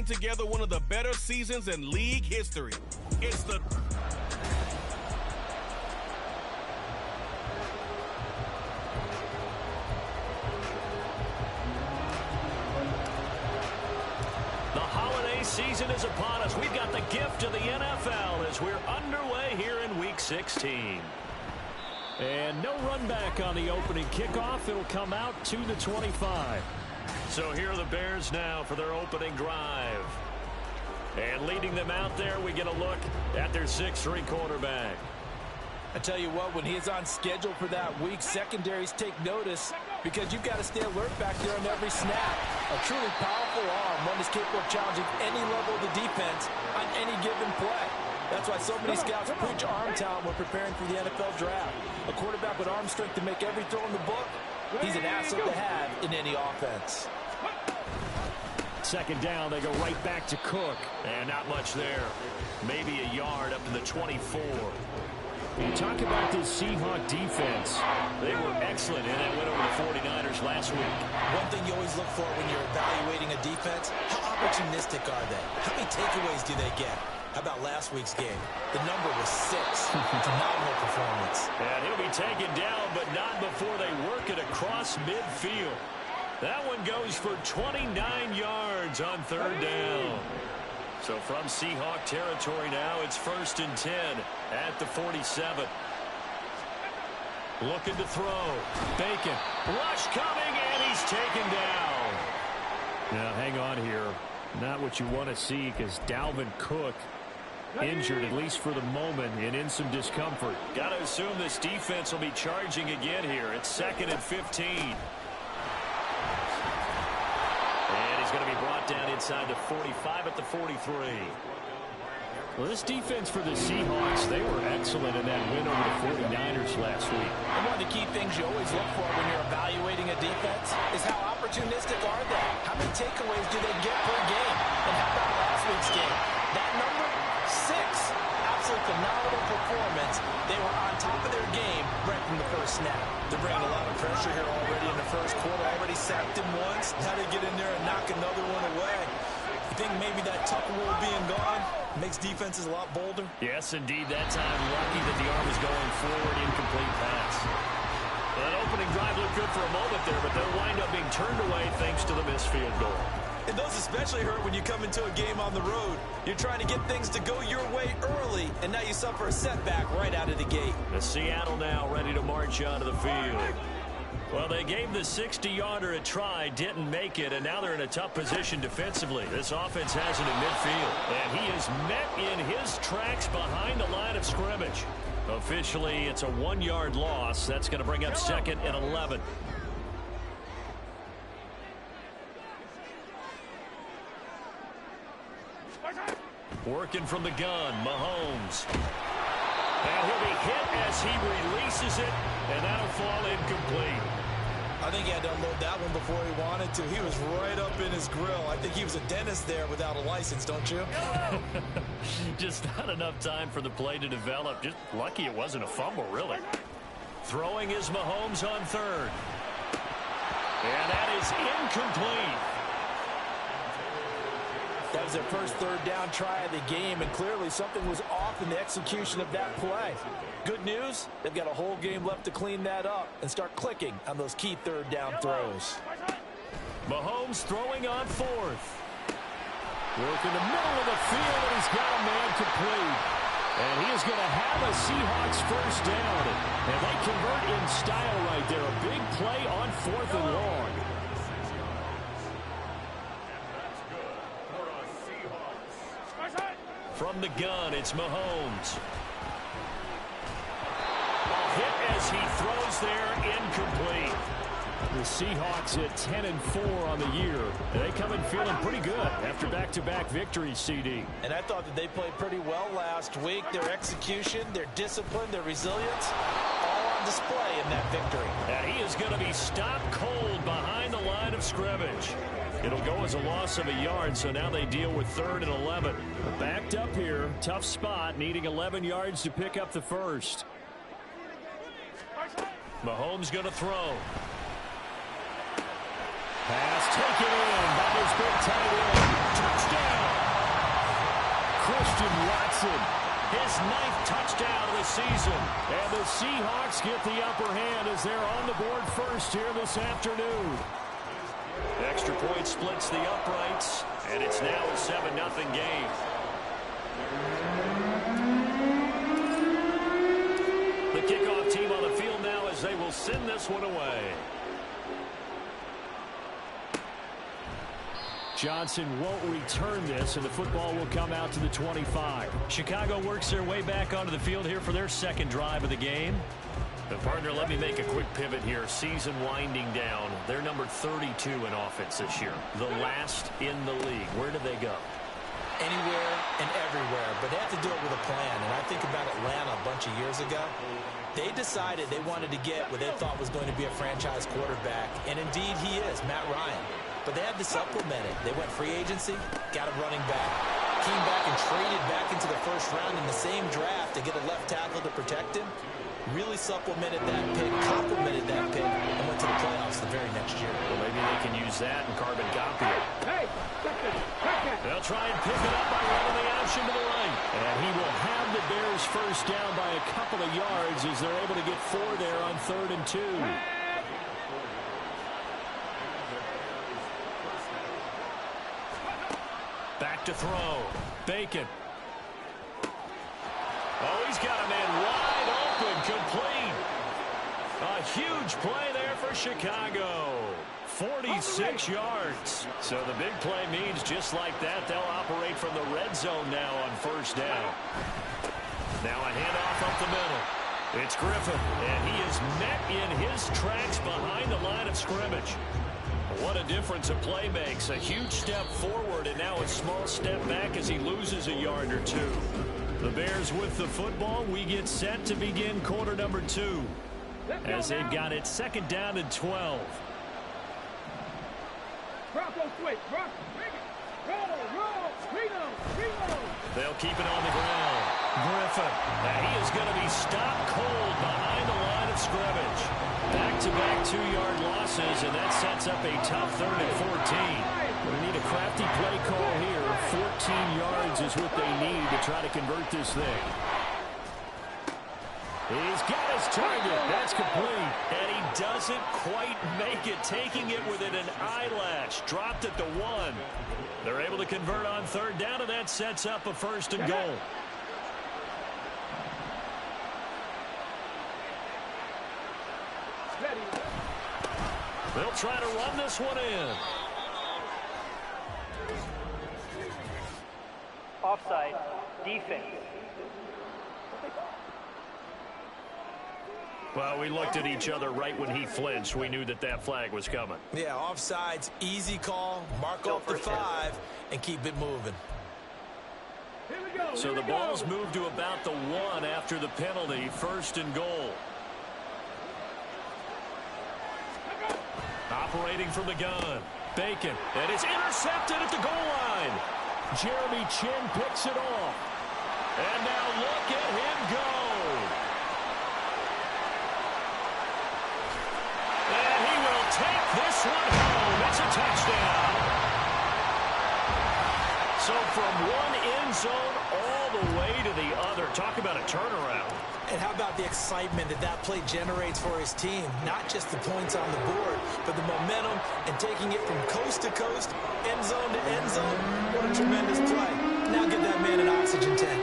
together one of the better seasons in league history. It's the... The holiday season is upon us. We've got the gift of the NFL as we're underway here in Week 16. And no run back on the opening kickoff. It'll come out to the 25. So here are the Bears now for their opening drive. And leading them out there, we get a look at their 6'3" quarterback. I tell you what, when he's on schedule for that week, secondaries take notice because you've got to stay alert back there on every snap. A truly powerful arm, one that's capable of challenging any level of the defense on any given play. That's why so many scouts preach arm talent when preparing for the NFL draft. A quarterback with arm strength to make every throw in the book, he's an asset to have in any offense. Second down, they go right back to Cook. And not much there. Maybe a yard up to the 24. You talk about this Seahawk defense. They were excellent in that win over the 49ers last week. One thing you always look for when you're evaluating a defense, how opportunistic are they? How many takeaways do they get? How about last week's game? The number was 6. Phenomenal performance. And he'll be taken down, but not before they work it across midfield. That one goes for 29 yards on third down. So from Seahawk territory now, it's 1st and 10 at the 47. Looking to throw. Bacon. Rush coming, and he's taken down. Now, hang on here. Not what you want to see because Dalvin Cook injured, at least for the moment, and in some discomfort. Got to assume this defense will be charging again here. It's 2nd and 15. And he's going to be brought down inside the 45 at the 43. Well, this defense for the Seahawks, they were excellent in that win over the 49ers last week. And one of the key things you always look for when you're evaluating a defense is how opportunistic are they? How many takeaways do they get per game? And how about last week's game? That number, 6. Absolutely phenomenal performance. They were on top of their game right from the first snap. They're bringing a lot of pressure here already in the first quarter. Already sacked him once. Now they get in there and knock another one away. You think maybe that Tucker rule being gone makes defenses a lot bolder? Yes, indeed. That time, lucky that the arm was going forward. Incomplete pass. Well, that opening drive looked good for a moment there, but they'll wind up being turned away thanks to the missed field goal. And those especially hurt when you come into a game on the road. You're trying to get things to go your way early, and now you suffer a setback right out of the gate. The Seattle now ready to march onto the field. Well, they gave the 60-yarder a try, didn't make it, and now they're in a tough position defensively. This offense has it in midfield, and he is met in his tracks behind the line of scrimmage. Officially, it's a 1-yard loss. That's going to bring up 2nd and 11. Working from the gun, Mahomes. And he'll be hit as he releases it, and that'll fall incomplete. I think he had to unload that one before he wanted to. He was right up in his grill. I think he was a dentist there without a license, don't you? Just not enough time for the play to develop. Just lucky it wasn't a fumble, really. Throwing is Mahomes on third. And that is incomplete. That was their first third down try of the game, and clearly something was off in the execution of that play. Good news, they've got a whole game left to clean that up and start clicking on those key third down throws. Mahomes throwing on fourth. Work in the middle of the field, and he's got a man complete. And he is going to have a Seahawks first down. And they convert in style right there. A big play on 4th and long. From the gun, it's Mahomes. A hit as he throws there, incomplete. The Seahawks at 10-4 on the year. And they come in feeling pretty good after back-to-back victories, CD. And I thought that they played pretty well last week. Their execution, their discipline, their resilience, all on display in that victory. And he is going to be stopped cold behind the line of scrimmage. It'll go as a loss of a yard, so now they deal with 3rd and 11. Backed up here, tough spot, needing 11 yards to pick up the first. Mahomes going to throw. Pass taken in by his big tight end. Touchdown! Johnson. His 9th touchdown of the season. And the Seahawks get the upper hand as they're on the board first here this afternoon. Extra point splits the uprights, and it's now a 7-0 game. The kickoff team on the field now as they will send this one away. Johnson won't return this, and the football will come out to the 25. Chicago works their way back onto the field here for their second drive of the game. The partner, let me make a quick pivot here. Season winding down. They're number 32 in offense this year. The last in the league. Where do they go? Anywhere and everywhere, but they have to do it with a plan. And I think about Atlanta a bunch of years ago. They decided they wanted to get what they thought was going to be a franchise quarterback, and indeed he is, Matt Ryan. But they had to supplement it. They went free agency, got a running back, came back and traded back into the first round in the same draft to get a left tackle to protect him. Really supplemented that pick, complemented that pick, and went to the playoffs the very next year. Well, maybe they can use that and carbon copy it. They'll try and pick it up by running the option to the right. And he will have the Bears first down by a couple of yards as they're able to get 4 there on 3rd and 2. Back to throw. Bacon. Oh, he's got a man wide open, complete. A huge play there for Chicago. 46 yards. So the big play means just like that, they'll operate from the red zone now on first down. Now a handoff up the middle. It's Griffin, and he is met in his tracks behind the line of scrimmage. What a difference a play makes. A huge step forward, and now a small step back as he loses a yard or two. The Bears with the football. We get set to begin quarter number 2 as they've got it 2nd down and 12. They'll keep it on the ground. Griffin. Now he is going to be stopped cold behind the line of scrimmage. Back-to-back 2-yard losses, and that sets up a tough 3rd and 14. We need a crafty play call here. 14 yards is what they need to try to convert this thing. He's got his target. That's complete. And he doesn't quite make it, taking it within an eyelash. Dropped at the 1. They're able to convert on 3rd down, and that sets up a 1st and goal. They'll try to run this one in. Offside, defense. Well, we looked at each other right when he flinched. We knew that that flag was coming. Yeah, offsides, easy call, mark off the 5, and keep it moving. So the ball's moved to about the 1 after the penalty, 1st and goal. Operating from the gun. Bacon. And it's intercepted at the goal line. Jeremy Chinn picks it off. And now look at him go. And he will take this one home. It's a touchdown. So from one end zone all the way to the other. Talk about a turnaround. And how about the excitement that that play generates for his team? Not just the points on the board, but the momentum and taking it from coast to coast, end zone to end zone. What a tremendous play. Now give that man an oxygen tank.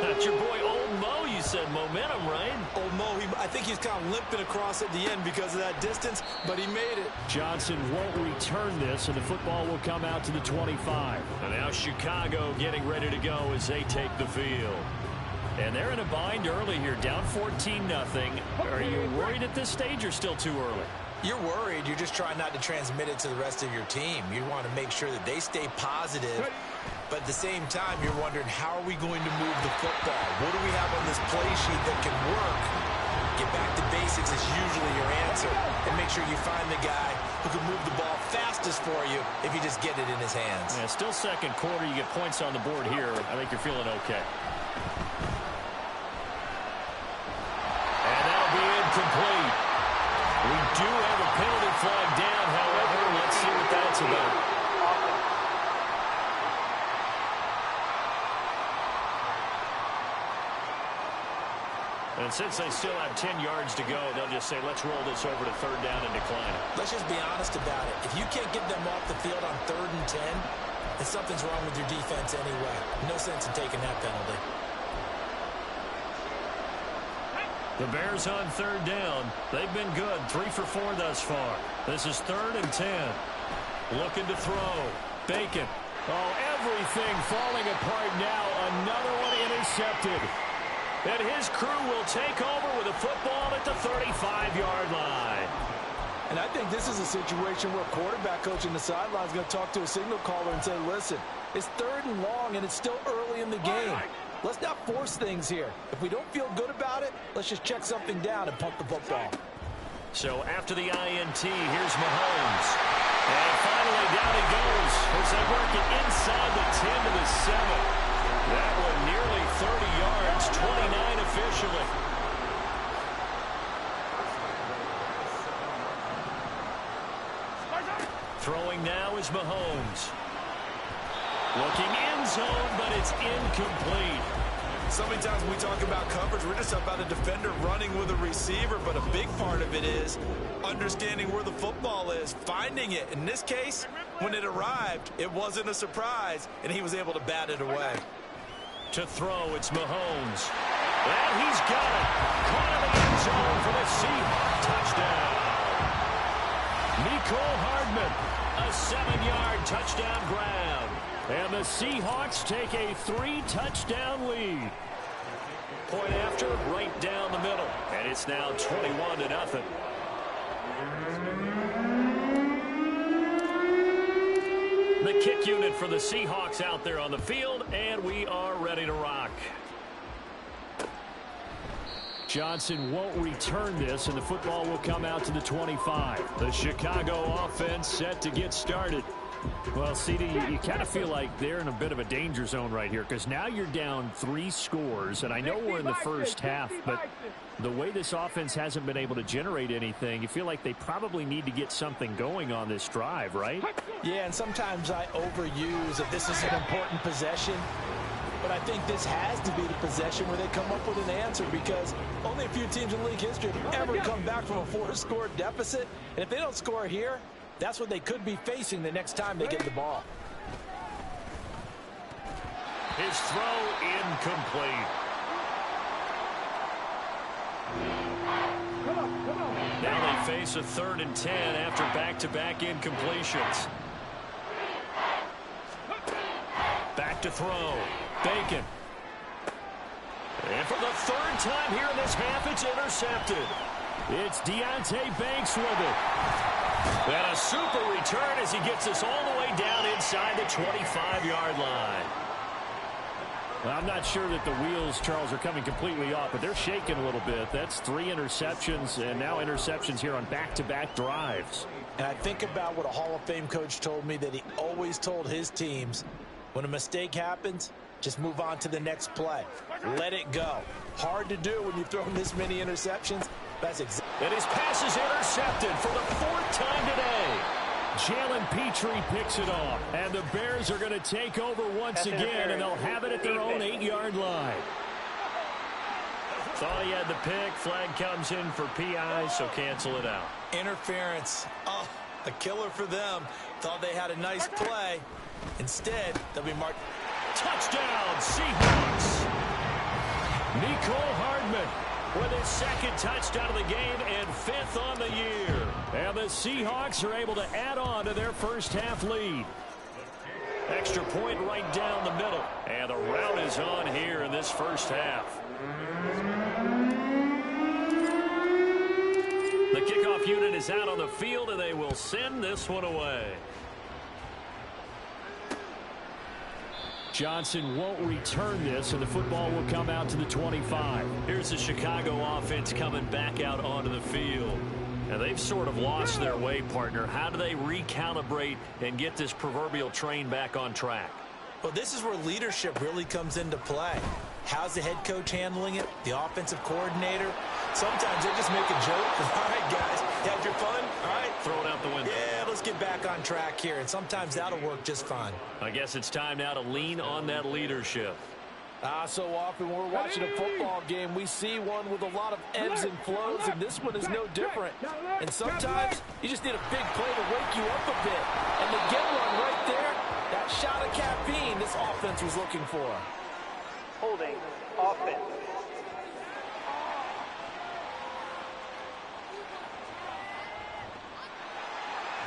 That's your boy Old Mo. You said momentum, right? Old Mo, I think he's kind of limping across at the end because of that distance, but he made it. Johnson won't return this, and the football will come out to the 25. And now Chicago getting ready to go as they take the field. And they're in a bind early here, down 14-0. Are you worried at this stage or still too early? You're worried. You're just trying not to transmit it to the rest of your team. You want to make sure that they stay positive. But at the same time, you're wondering, how are we going to move the football? What do we have on this play sheet that can work? Get back to basics is usually your answer. And make sure you find the guy who can move the ball fastest for you if you just get it in his hands. Yeah, still second quarter. You get points on the board here. I think you're feeling okay. Complete. We do have a penalty flag down, however. Let's see what that's about. And since they still have 10 yards to go, they'll just say, let's roll this over to third down and decline it. Let's just be honest about it. If you can't get them off the field on 3rd and 10, then something's wrong with your defense anyway. No sense in taking that penalty. The Bears on 3rd down. They've been good, 3 for 4 thus far. This is 3rd and 10. Looking to throw. Bacon. Oh, everything falling apart now. Another one intercepted. And his crew will take over with a football at the 35-yard line. And I think this is a situation where quarterback coach in the sideline is going to talk to a signal caller and say, listen, it's 3rd and long and it's still early in the game. Let's not force things here. If we don't feel good about it, let's just check something down and pump the football. So after the INT, here's Mahomes. And finally down he goes as they work it inside the 10 to the 7. That one nearly 30 yards, 29 officially. Throwing now is Mahomes. Looking end zone, but it's incomplete. So many times when we talk about coverage, we're just about a defender running with a receiver, but a big part of it is understanding where the football is, finding it. In this case, when it arrived, it wasn't a surprise, and he was able to bat it away. To throw, it's Mahomes. And he's got it. Caught in the end zone for the Seahawks touchdown. Mecole Hardman, a 7-yard touchdown grab. And the Seahawks take a 3-touchdown lead. Point after, right down the middle. And it's now 21-0. The kick unit for the Seahawks out there on the field, and we are ready to rock. Johnson won't return this, and the football will come out to the 25. The Chicago offense set to get started. Well, CD, you kind of feel like they're in a bit of a danger zone right here because now you're down 3 scores, and I know we're in the first half, but the way this offense hasn't been able to generate anything, you feel like they probably need to get something going on this drive, right? Yeah, and sometimes I overuse if this is an important possession, but I think this has to be the possession where they come up with an answer because only a few teams in league history have ever come back from a 4-score deficit, and if they don't score here, that's what they could be facing the next time they get the ball. His throw incomplete. Now they face a 3rd and 10 after back-to-back incompletions. Back to throw. Bacon. And for the 3rd time here in this half, it's intercepted. It's Deonte Banks with it. And a super return as he gets us all the way down inside the 25-yard line. Well, I'm not sure that the wheels, Charles, are coming completely off, but they're shaking a little bit. That's 3 interceptions, and now interceptions here on back-to-back drives. And I think about what a Hall of Fame coach told me that he always told his teams, when a mistake happens, just move on to the next play. Let it go. Hard to do when you've thrown this many interceptions. That's exactly. And his pass is intercepted for the 4th time today. Jalen Petrie picks it off. And the Bears are going to take over once again, and they'll have it at their own 8-yard line. Thought he had the pick. Flag comes in for PI, so cancel it out. Interference. Oh, a killer for them. Thought they had a nice play. Instead, they'll be marked. Touchdown, Seahawks. Mecole Hardman with his 2nd touchdown of the game and 5th on the year. And the Seahawks are able to add on to their first half lead. Extra point right down the middle. And the route is on here in this first half. The kickoff unit is out on the field, and they will send this one away. Johnson won't return this, and the football will come out to the 25. Here's the Chicago offense coming back out onto the field. And they've sort of lost their way, partner. How do they recalibrate and get this proverbial train back on track? Well, this is where leadership really comes into play. How's the head coach handling it? The offensive coordinator? Sometimes they just make a joke. All right, guys, you had your fun? All right. Throw it out the window. Yeah, let's get back on track here. And sometimes that'll work just fine. I guess it's time now to lean on that leadership. So often when we're watching a football game, we see one with a lot of ebbs and flows, and this one is no different. And sometimes you just need a big play to wake you up a bit. And to get one right there, that shot of caffeine this offense was looking for. Holding offense.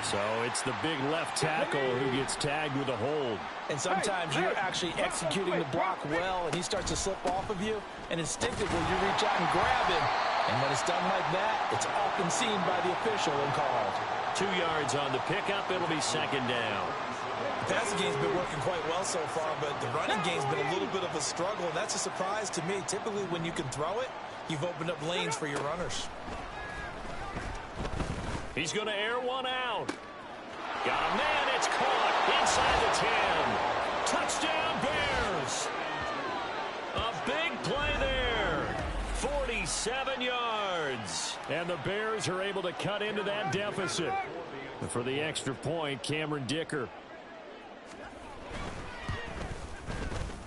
So it's the big left tackle who gets tagged with a hold. And sometimes you're actually executing the block well, and he starts to slip off of you, and instinctively you reach out and grab him. And when it's done like that, it's often seen by the official and called. 2 yards on the pickup. It'll be second down. The passing game's been working quite well so far, but the running game's been a little bit of a struggle, and that's a surprise to me. Typically, when you can throw it, you've opened up lanes for your runners. He's going to air one out. Got a man. It's caught inside the 10. Touchdown, Bears. A big play there. 47 yards. And the Bears are able to cut into that deficit. And for the extra point, Cameron Dicker.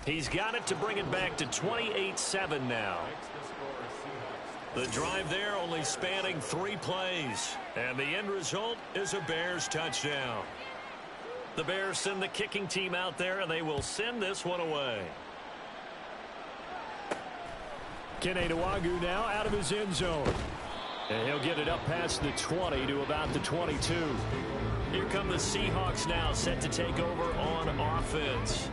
He's got it to bring it back to 28-7 now. The drive there only spanning 3 plays. And the end result is a Bears touchdown. The Bears send the kicking team out there, and they will send this one away. Kene Nwangwu now out of his end zone. And he'll get it up past the 20 to about the 22. Here come the Seahawks now, set to take over on offense.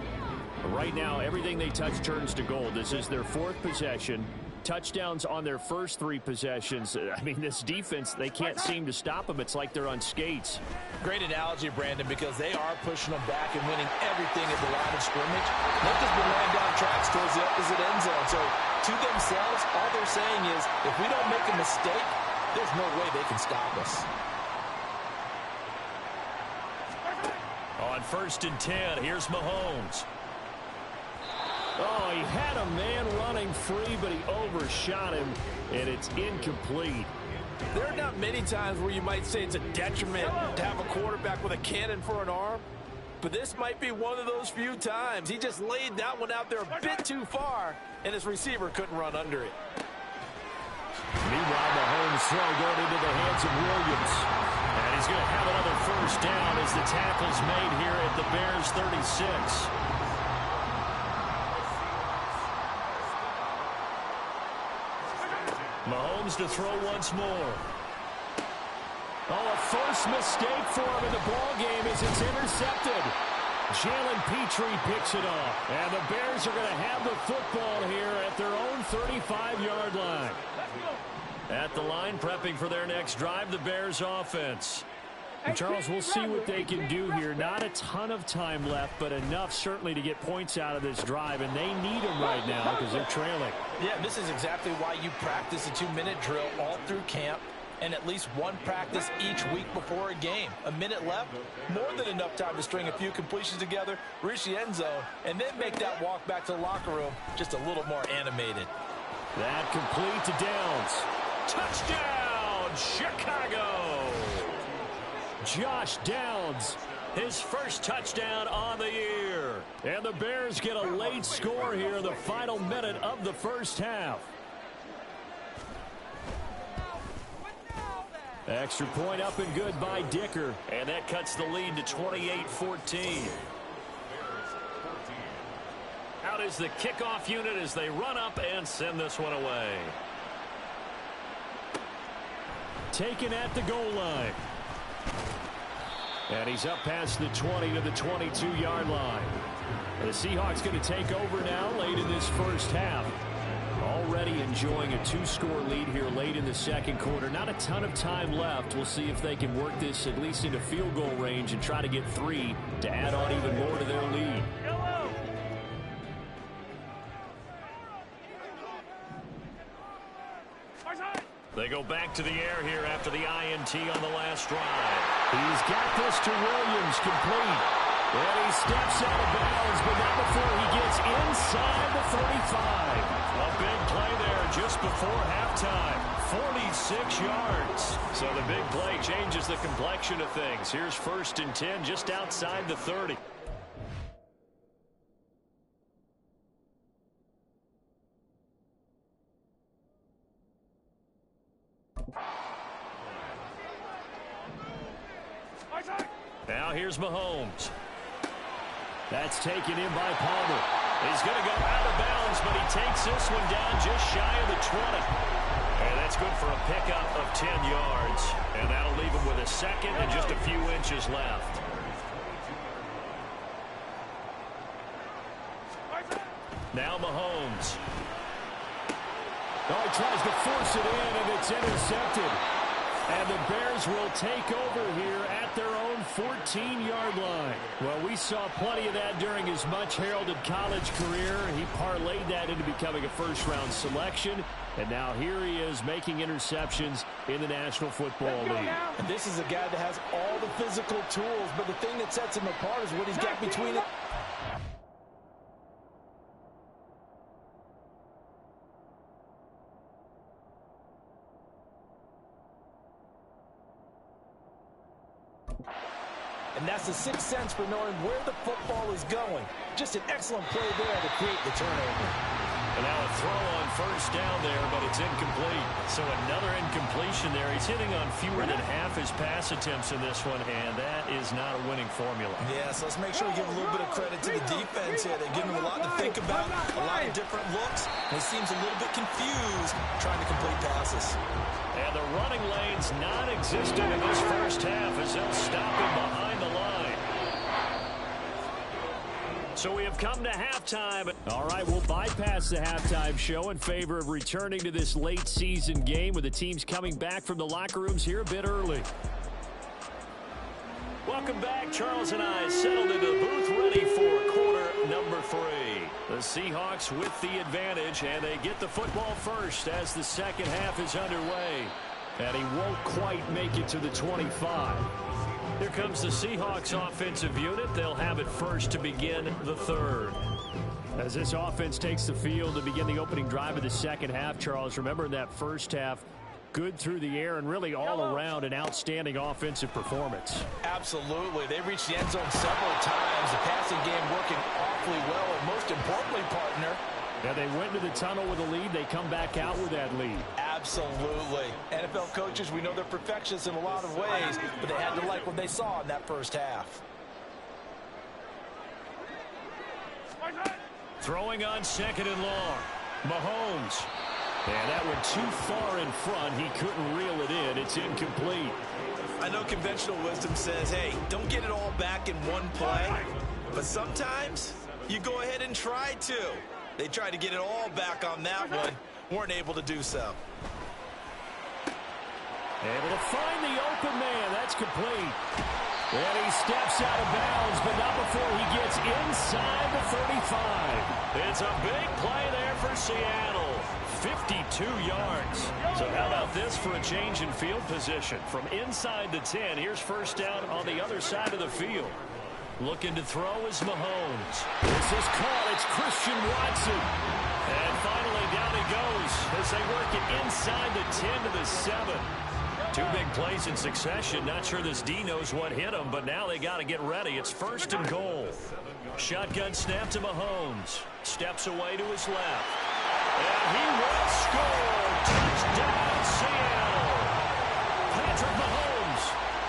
Right now, everything they touch turns to gold. This is their 4th possession. Touchdowns on their first 3 possessions. I mean, this defense, they can't seem to stop them. It's like they're on skates. Great analogy, Brandon, because they are pushing them back and winning everything at the line of scrimmage. Memphis been laying down tracks towards the opposite end zone. So, to themselves, all they're saying is, if we don't make a mistake, there's no way they can stop us. On 1st and 10, here's Mahomes. Oh, he had a man running free, but he overshot him, and it's incomplete. There are not many times where you might say it's a detriment to have a quarterback with a cannon for an arm, but this might be one of those few times. He just laid that one out there a bit too far, and his receiver couldn't run under it. Meanwhile, Mahomes throw going into the hands of Williams. And he's going to have another first down as the tackle's made here at the Bears 36. Mahomes to throw once more. Oh, a first mistake for him in the ball game as it's intercepted. Jalen Petrie picks it off. And the Bears are going to have the football here at their own 35-yard line. At the line, prepping for their next drive, the Bears offense. And Charles, we'll see what they can do here. Not a ton of time left, but enough certainly to get points out of this drive, and they need them right now because they're trailing. Yeah, this is exactly why you practice a 2-minute drill all through camp and at least one practice each week before a game. A minute left, more than enough time to string a few completions together, reach the end zone, and then make that walk back to the locker room just a little more animated. That complete to Downs. Touchdown, Chicago! Josh Downs, his first touchdown on the year. And the Bears get a late score here in the final minute of the first half. Extra point up and good by Dicker. And that cuts the lead to 28-14. Out is the kickoff unit as they run up and send this one away. Taken at the goal line. And he's up past the 20 to the 22-yard line. The Seahawks going to take over now late in this first half. Already enjoying a 2-score lead here late in the second quarter. Not a ton of time left. We'll see if they can work this at least into field goal range and try to get 3 to add on even more to their lead. They go back to the air here after the INT on the last drive. He's got this to Williams, complete. And he steps out of bounds, but not before he gets inside the 35. A big play there just before halftime. 46 yards. So the big play changes the complexion of things. Here's 1st and 10 just outside the 30. Now here's Mahomes. That's taken in by Palmer. He's going to go out of bounds, but he takes this one down just shy of the 20. And that's good for a pickup of 10 yards. And that'll leave him with a second and just a few inches left. Now Mahomes. Oh, he tries to force it in, and it's intercepted. And the Bears will take over here at their own 14-yard line. Well, we saw plenty of that during his much-heralded college career. He parlayed that into becoming a first-round selection. And now here he is making interceptions in the National Football League. And this is a guy that has all the physical tools, but the thing that sets him apart is what he's got between it. And that's the sixth sense for knowing where the football is going. Just an excellent play there to create the turnover. And now a throw on first down there, but it's incomplete. So another incompletion there. He's hitting on fewer than half his pass attempts in this one, and that is not a winning formula. Yeah, so let's make sure we give a little bit of credit to the defense here. They're giving him a lot to think about, a lot of different looks, and he seems a little bit confused trying to complete passes. And the running lane's non-existent in this first half as they'll stop him behind the line. So we have come to halftime. All right, we'll bypass the halftime show in favor of returning to this late season game with the teams coming back from the locker rooms here a bit early. Welcome back. Charles and I settled into the booth ready for quarter number 3. The Seahawks with the advantage, and they get the football first as the second half is underway. And he won't quite make it to the 25. Here comes the Seahawks offensive unit. They'll have it first to begin the third. As this offense takes the field to begin the opening drive of the second half, Charles, remember in that first half, good through the air and really all around an outstanding offensive performance. Absolutely. They reached the end zone several times. The passing game working awfully well. And most importantly, partner, yeah, they went into the tunnel with a lead. They come back out with that lead. Absolutely. NFL coaches, we know they're perfectionists in a lot of ways, but they had to like what they saw in that first half. Throwing on second and long. Mahomes. And that went too far in front. He couldn't reel it in. It's incomplete. I know conventional wisdom says, hey, don't get it all back in one play. But sometimes you go ahead and try to. They tried to get it all back on that one. Weren't able to do so. Able to find the open man. That's complete. And he steps out of bounds, but not before he gets inside the 35. It's a big play there for Seattle. 52 yards. So how about this for a change in field position? From inside the 10, here's first down on the other side of the field. Looking to throw is Mahomes. This is caught. It's Christian Watson. And finally down he goes as they work it inside the 10 to the 7. 2 big plays in succession. Not sure this D knows what hit him, but now they got to get ready. It's first and goal. Shotgun snap to Mahomes. Steps away to his left. And he will score. Touchdown, Seattle. Patrick Mahomes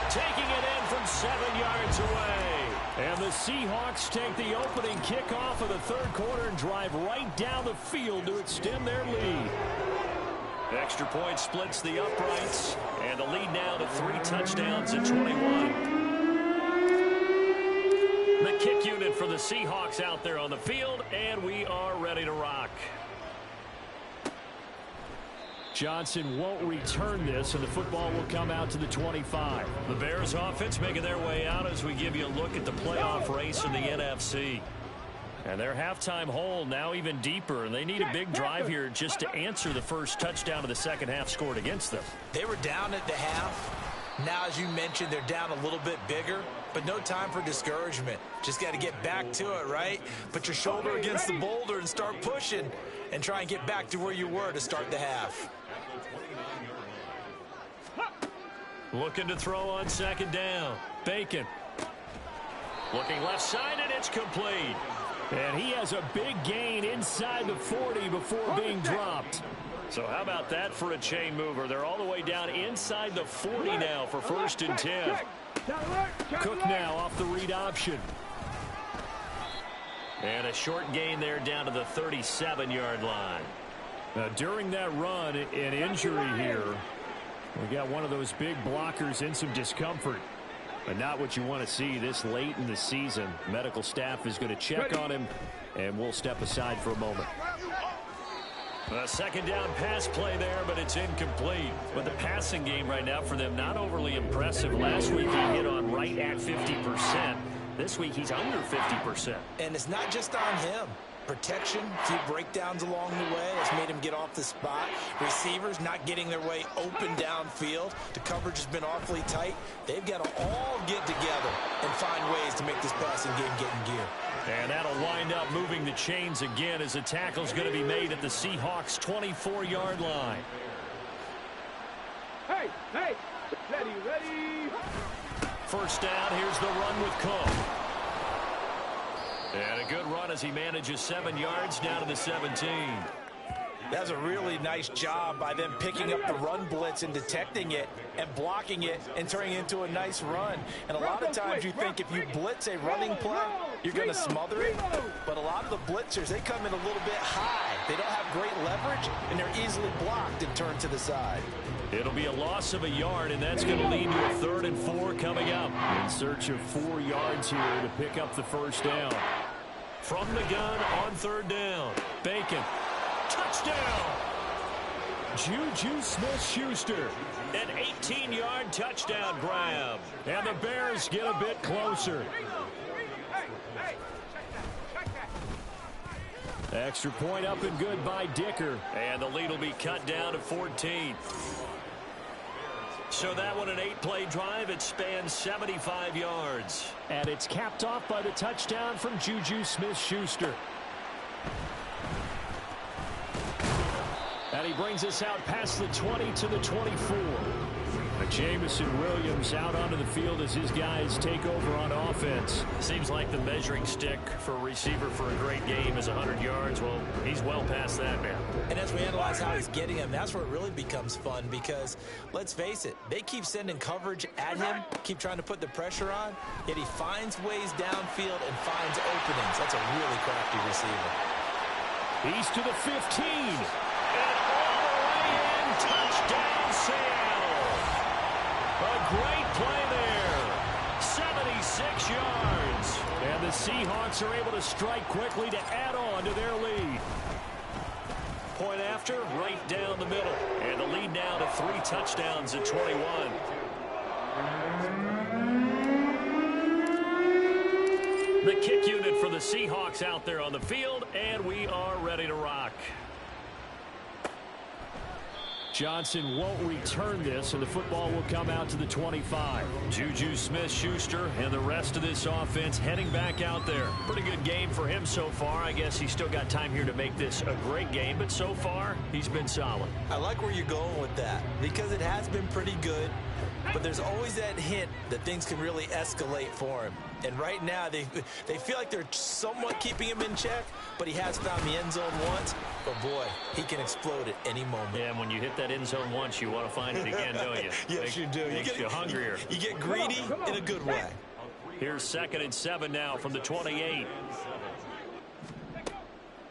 taking it in from 7 yards away. And the Seahawks take the opening kickoff of the third quarter and drive right down the field to extend their lead. Extra point splits the uprights, and the lead now to 3 touchdowns at 21. The kick unit for the Seahawks out there on the field, and we are ready to rock. Johnson won't return this, and the football will come out to the 25. The Bears offense making their way out as we give you a look at the playoff race in the NFC. And their halftime hole now even deeper, and they need a big drive here just to answer the first touchdown of the second half scored against them. They were down at the half. Now, as you mentioned, they're down a little bit bigger, but no time for discouragement. Just got to get back to it, right? Put your shoulder against the boulder and start pushing and try and get back to where you were to start the half. Looking to throw on second down. Bacon. Looking left side, and it's complete. And he has a big gain inside the 40 before being dropped. So how about that for a chain mover? They're all the way down inside the 40 now for 1st and 10. Cook now off the read option. And a short gain there down to the 37-yard line. Now, during that run, an injury here. We got one of those big blockers in some discomfort. But not what you want to see this late in the season. Medical staff is going to check on him, and we'll step aside for a moment. A second down pass play there, but it's incomplete. But the passing game right now for them, not overly impressive. Last week he hit on right at 50%. This week he's under 50%. And it's not just on him. Protection, a few breakdowns along the way that's made him get off the spot. Receivers not getting their way open downfield. The coverage has been awfully tight. They've got to all get together and find ways to make this passing game get in gear. And that'll wind up moving the chains again as the tackle's going to be made at the Seahawks' 24-yard line. Hey, ready. First down, here's the run with Cook. And a good run as he manages 7 yards down to the 17. That's a really nice job by them picking up the run blitz and detecting it and blocking it and turning it into a nice run. And a lot of times you think if you blitz a running play, you're going to smother it. But a lot of the blitzers, they come in a little bit high. They don't have great leverage, and they're easily blocked and turned to the side. It'll be a loss of a yard, and that's going to lead to a 3rd and 4 coming up. In search of 4 yards here to pick up the first down. From the gun on 3rd down. Bacon. Touchdown! Juju Smith-Schuster. An 18-yard touchdown grab. And the Bears get a bit closer. Extra point up and good by Dicker. And the lead will be cut down to 14. So that one, an 8-play drive. It spans 75 yards. And it's capped off by the touchdown from Juju Smith-Schuster. And he brings us out past the 20 to the 24. Jamison Williams out onto the field as his guys take over on offense. Seems like the measuring stick for a receiver for a great game is 100 yards. Well, he's well past that now. And as we analyze how he's getting him, that's where it really becomes fun because, let's face it, they keep sending coverage at him, keep trying to put the pressure on, yet he finds ways downfield and finds openings. That's a really crafty receiver. He's to the 15. And all the way in, touchdown Seattle. A great play there. 76 yards. And the Seahawks are able to strike quickly to add on to their lead. Point after, right down the middle. And the lead now to 3 touchdowns at 21. The kick unit for the Seahawks out there on the field, and we are ready to rock. Johnson won't return this, and the football will come out to the 25. Juju Smith-Schuster and the rest of this offense heading back out there. Pretty good game for him so far. I guess he's still got time here to make this a great game, but so far, he's been solid. I like where you're going with that because it has been pretty good, but there's always that hint that things can really escalate for him. And right now, they feel like they're somewhat keeping him in check, but he has found the end zone once. But, boy, he can explode at any moment. Yeah, and when you hit that end zone once, you want to find it again, don't you? Yes, you do. Makes you hungrier. You get greedy in a good way. Here's 2nd and 7 now from the 28.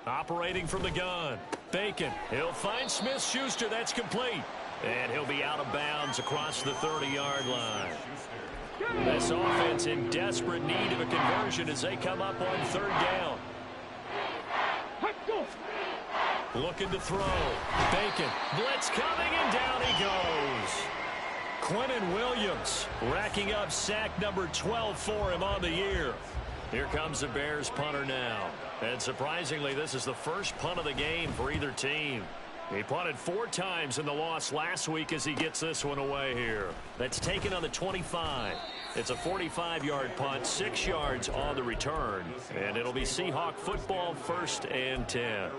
Operating from the gun. Bacon. He'll find Smith-Schuster. That's complete. And he'll be out of bounds across the 30-yard line. This offense in desperate need of a conversion as they come up on 3rd down. Looking to throw. Bacon. Blitz coming, and down he goes. Quentin Williams racking up sack number 12 for him on the year. Here comes the Bears punter now. And surprisingly, this is the first punt of the game for either team. He punted 4 times in the loss last week as he gets this one away here. That's taken on the 25. It's a 45-yard punt, 6 yards on the return. And it'll be Seahawk football, 1st and 10.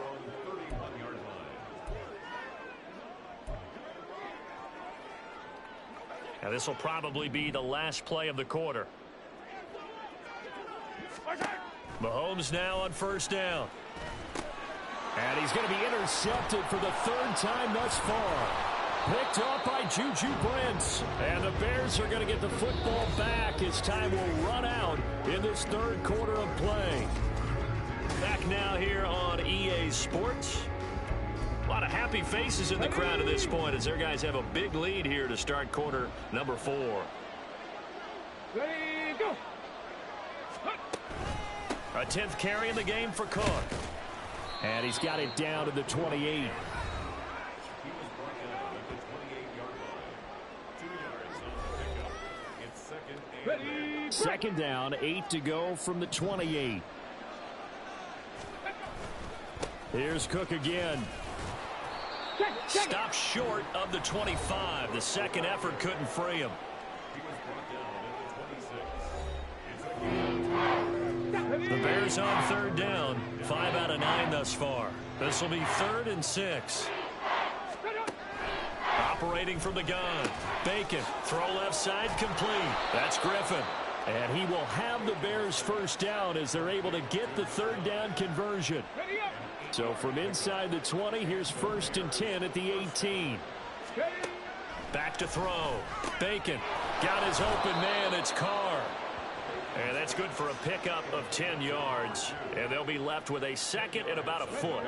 Now this will probably be the last play of the quarter. Mahomes now on first down. And he's going to be intercepted for the third time thus far. Picked off by Juju Brents. And the Bears are going to get the football back as time will run out in this third quarter of play. Back now here on EA Sports. A lot of happy faces in the crowd at this point as their guys have a big lead here to start quarter number 4. Ready, go. A 10th carry in the game for Cook. And he's got it down to the 28. Ready, second down, 8 to go from the 28. Here's Cook again. Stopped short of the 25. The second effort couldn't free him. The Bears on third down. 5 out of 9 thus far. This will be 3rd and 6. Operating from the gun. Bacon. Throw left side complete. That's Griffin. And he will have the Bears first down as they're able to get the third down conversion. So from inside the 20, here's 1st and 10 at the 18. Back to throw. Bacon. Got his open man. It's Carr. And that's good for a pickup of 10 yards. And they'll be left with a 2nd and about a foot.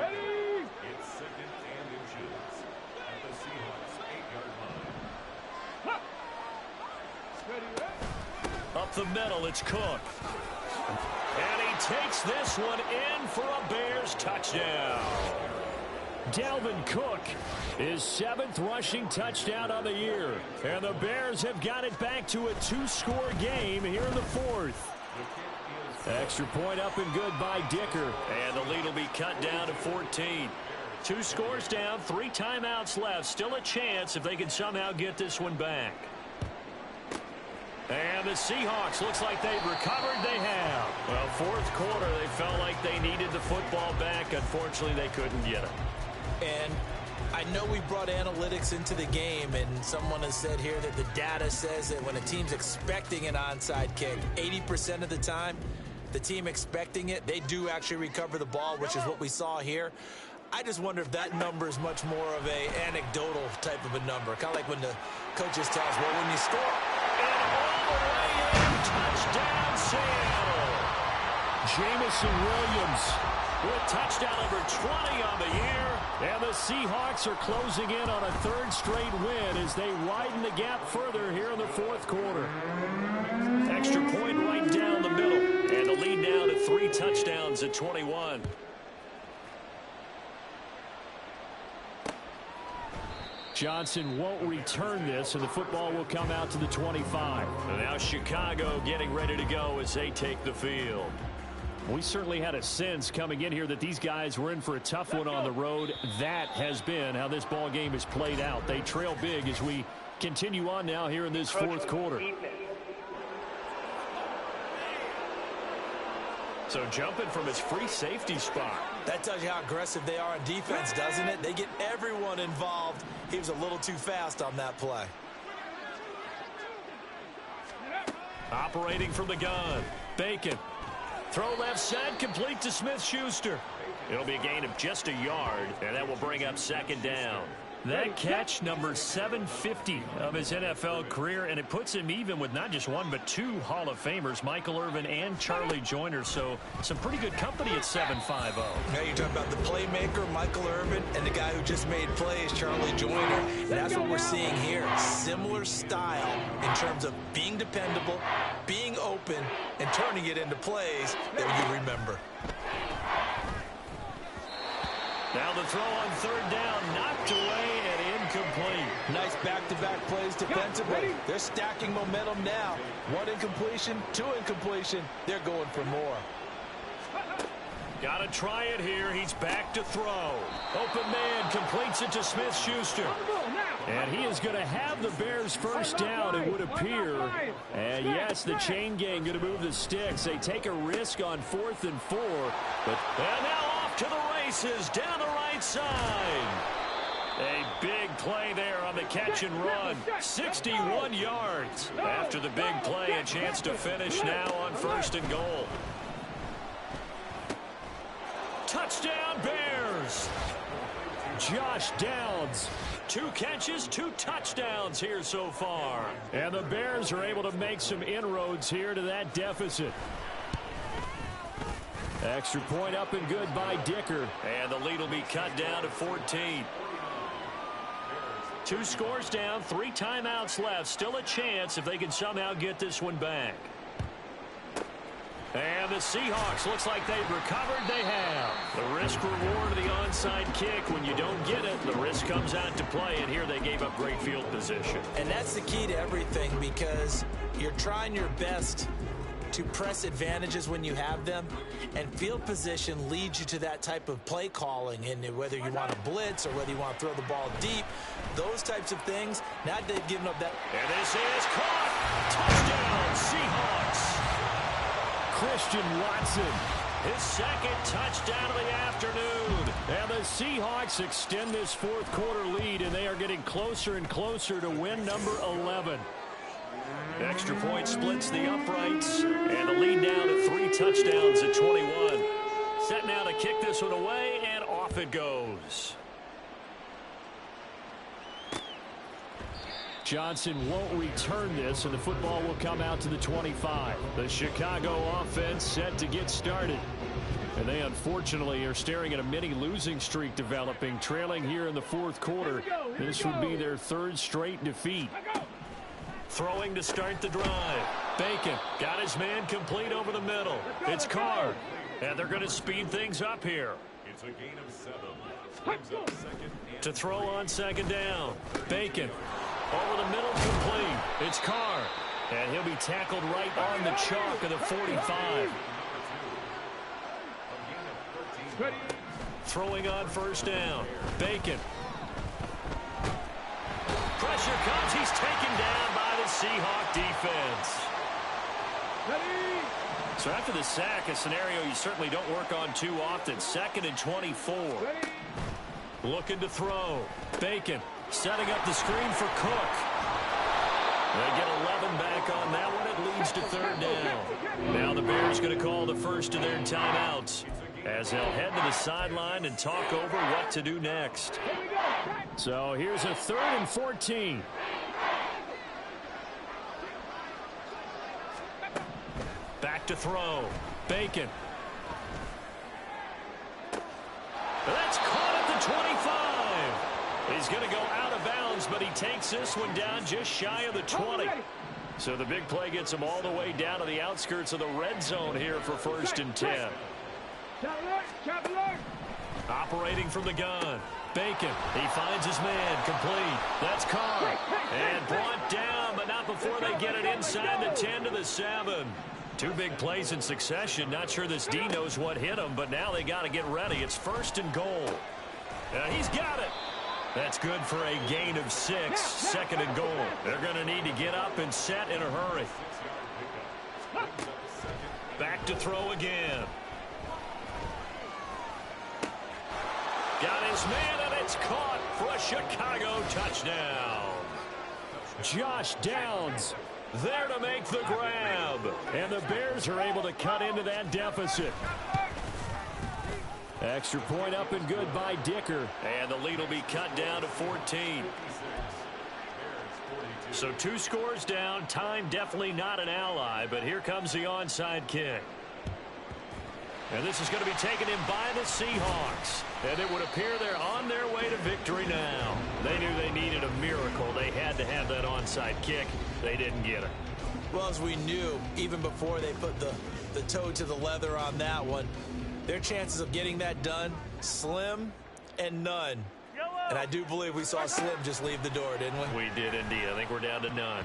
Up the middle, it's Cook. And he takes this one in for a Bears touchdown. Dalvin Cook, his 7th rushing touchdown on the year. And the Bears have got it back to a 2-score game here in the 4th. Extra point up and good by Dicker. And the lead will be cut down to 14. 2 scores down, 3 timeouts left. Still a chance if they can somehow get this one back. And the Seahawks, looks like they've recovered. They have. Well, 4th quarter, they felt like they needed the football back. Unfortunately, they couldn't get it. And I know we brought analytics into the game, and someone has said here that the data says that when a team's expecting an onside kick, 80% of the time, the team expecting it, they do actually recover the ball, which is what we saw here. I just wonder if that number is much more of a anecdotal type of a number. Kind of like when the coaches tell us, well, when you score. And all the way in, touchdown Seattle. Jameson Williams with touchdown number 20 on the year. And the Seahawks are closing in on a 3rd straight win as they widen the gap further here in the 4th quarter. Extra point right down the middle. And the lead now to 3 touchdowns at 21. Johnson won't return this, and the football will come out to the 25. And now Chicago getting ready to go as they take the field. We certainly had a sense coming in here that these guys were in for a tough one on the road. That has been how this ball game has played out. They trail big as we continue on now here in this 4th quarter. So jumping from his free safety spot. That tells you how aggressive they are on defense, doesn't it? They get everyone involved. He was a little too fast on that play. Operating from the gun. Bacon. Throw left side, complete to Smith-Schuster. It'll be a gain of just a yard, and that will bring up 2nd down. That catch, number 750 of his NFL career, and it puts him even with not just 1 but 2 Hall of Famers, Michael Irvin and Charlie Joyner. So some pretty good company at 7.50. Now you're talking about the playmaker, Michael Irvin, and the guy who just made plays, Charlie Joyner. And that's what we're seeing here. Similar style in terms of being dependable, being open, and turning it into plays that you remember. Now the throw on 3rd down, knocked away and incomplete. Nice back-to-back plays defensively. They're stacking momentum now. 1 incompletion, 2 incompletion. They're going for more. Got to try it here. He's back to throw. Open man completes it to Smith-Schuster. And he is going to have the Bears first down, it would appear. And yes, the chain gang going to move the sticks. They take a risk on 4th and 4. And now off to the races down the right side. A big play there on the catch and run. 61 yards. After the big play, a chance to finish now on 1st and goal. Touchdown, Bears! Josh Downs. 2 catches, 2 touchdowns here so far. And the Bears are able to make some inroads here to that deficit. Extra point up and good by Dicker. And the lead will be cut down to 14. 2 scores down, 3 timeouts left. Still a chance if they can somehow get this one back. And the Seahawks, looks like they've recovered. They have. The risk-reward of the onside kick. When you don't get it, the risk comes out to play. And here they gave up great field position. And that's the key to everything, because you're trying your best to press advantages when you have them, and field position leads you to that type of play calling. And whether you want to blitz or whether you want to throw the ball deep, those types of things, now they've given up that. And this is caught. Touchdown, Seahawks. Christian Watson, his 2nd touchdown of the afternoon. And the Seahawks extend this 4th quarter lead, and they are getting closer and closer to win number 11. Extra point splits the uprights, and the lead down to 3 touchdowns at 21. Set now to kick this one away, and off it goes. Johnson won't return this, and the football will come out to the 25. The Chicago offense set to get started. And they unfortunately are staring at a mini losing streak developing, trailing here in the 4th quarter. This would be their 3rd straight defeat. Throwing to start the drive. Bacon got his man complete over the middle. It's Carr. And they're going to speed things up here. It's a gain of 7. Brings up 2nd. To throw on 2nd down. Bacon. Over the middle, complete. It's Carr. And he'll be tackled right on the chalk of the 45. Throwing on 1st down. Bacon. Pressure comes. He's taken down by the Seahawk defense. So after the sack, a scenario you certainly don't work on too often. 2nd and 24. Looking to throw. Bacon. Setting up the screen for Cook. They get 11 back on that one. It leads to 3rd down. Now the Bears going to call the first of their timeouts, as they'll head to the sideline and talk over what to do next. So here's a 3rd and 14. Back to throw. Bacon. That's caught at the 25. He's going to go out of bounds, but he takes this one down just shy of the 20. So the big play gets him all the way down to the outskirts of the red zone here for 1st and 10. Operating from the gun. Bacon. He finds his man. Complete. That's Carr. And brought down, but not before they get it inside the 10 to the 7. 2 big plays in succession. Not sure this D knows what hit him, but now they got to get ready. It's 1st and goal. He's got it. That's good for a gain of 6. 2nd and goal. They're going to need to get up and set in a hurry. Back to throw again. Got his man, and it's caught for a Chicago touchdown. Josh Downs there to make the grab. And the Bears are able to cut into that deficit. Extra point up and good by Dicker. And the lead will be cut down to 14. So 2 scores down. Time definitely not an ally, but here comes the onside kick. And this is going to be taken in by the Seahawks. And it would appear they're on their way to victory now. They knew they needed a miracle. They had to have that onside kick. They didn't get it. Well, as we knew, even before they put the toe to the leather on that one, their chances of getting that done, slim and none. And I do believe we saw Slim just leave the door, didn't we? We did indeed. I think we're down to none.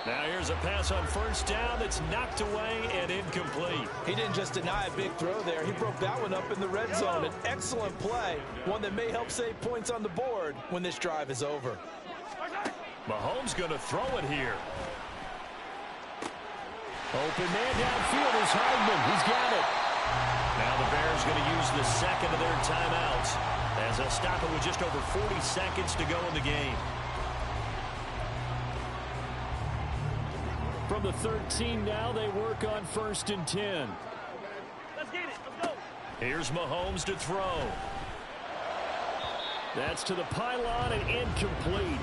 Now here's a pass on 1st down that's knocked away and incomplete. He didn't just deny a big throw there. He broke that one up in the red zone. An excellent play, one that may help save points on the board when this drive is over. Mahomes going to throw it here. Open man downfield is Hardman. He's got it. Now the Bears going to use the 2nd of their timeouts as they'll stop it with just over 40 seconds to go in the game. From the 13 now, they work on 1st and 10. Let's get it. Let's go. Here's Mahomes to throw. That's to the pylon and incomplete.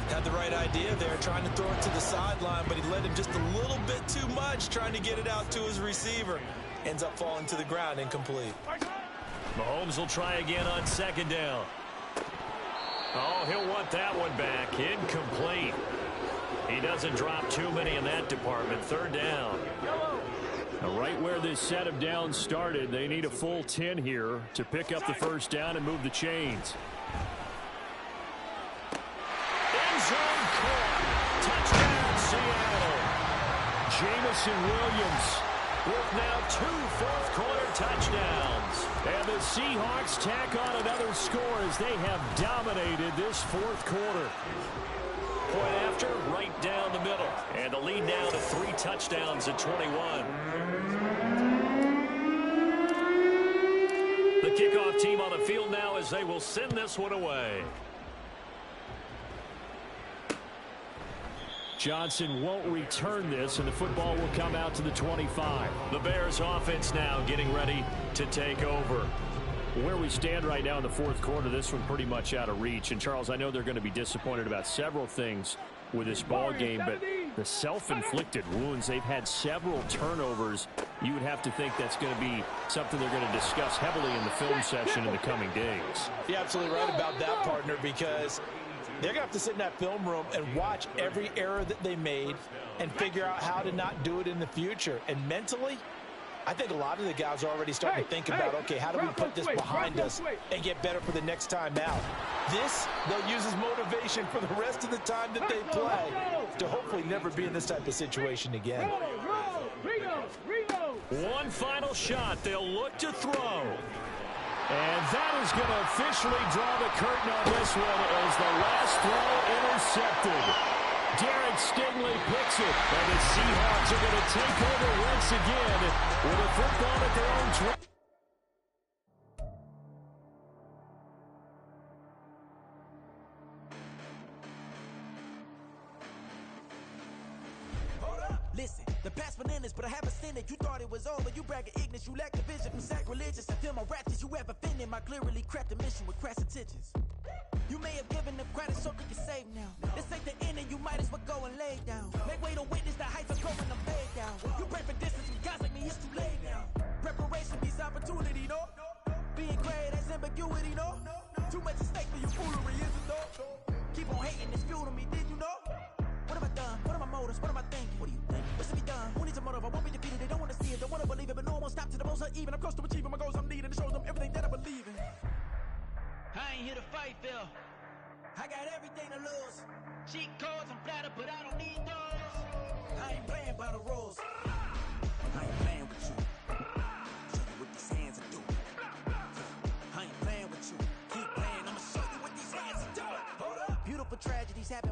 Had the right idea there, trying to throw it to the sideline, but he led him just a little bit too much, trying to get it out to his receiver. Ends up falling to the ground, incomplete. Mahomes will try again on second down. Oh, he'll want that one back. Incomplete. He doesn't drop too many in that department. Third down. Now, right where this set of downs started, they need a full 10 here to pick up the first down and move the chains. End zone caught. Touchdown, Seattle. Jamison Williams with now 2 fourth-quarter touchdowns. And the Seahawks tack on another score as they have dominated this fourth quarter. Point after, right down the middle. And the lead now to 3 touchdowns at 21. The kickoff team on the field now as they will send this one away. Johnson won't return this, and the football will come out to the 25. The Bears offense now getting ready to take over. Where we stand right now in the fourth quarter, this one pretty much out of reach. And, Charles, I know they're going to be disappointed about several things with this ball game, but the self-inflicted wounds, they've had several turnovers. You would have to think that's going to be something they're going to discuss heavily in the film session in the coming days. You're absolutely right about that, partner, because they're going to have to sit in that film room and watch every error that they made and figure out how to not do it in the future. And mentally, I think a lot of the guys are already starting to think about, okay, how do we put this behind us and get better for the next time out? This, they'll use as motivation for the rest of the time that they play to hopefully never be in this type of situation again. One final shot. They'll look to throw. And that is going to officially draw the curtain on this one as the last throw intercepted. Derek Stingley picks it, and the Seahawks are going to take over once again with a football at their own 20. Listen, the past bananas, but I haven't seen it. You thought it was over. You bragging ignorance. You lack the vision from sacrilegious. I feel my raptors. You ever offended my clearly crafted mission with crass intentions. You may have given them credit so they can save now. This ain't the end and you might as well go and lay down. Make way to witness the heights of growing them laid down. You pray for distance from guys like me, it's too late now. Preparation means opportunity, no? Being great has ambiguity, no? Too much at stake for your foolery, is it though? Keep on hating, it's fuel to me, did you know? What have I done? What are my motives? What am I thinking? What do you think? What's to be done? Who needs a motive? I won't be defeated. They don't want to see it. Don't want to believe it. But no one won't stop to the most uneven. I'm close to achieving my goals. I'm needing to show them everything that I believe in. I ain't here to fight, Phil. I got everything to lose. Cheat codes, I'm flattered, but I don't need those. I ain't playing by the rules. I ain't playing with you. Show you what these hands are doing. I ain't playing with you. Keep playing, I'ma show you what these hands are doing. Hold up. Beautiful tragedies happen.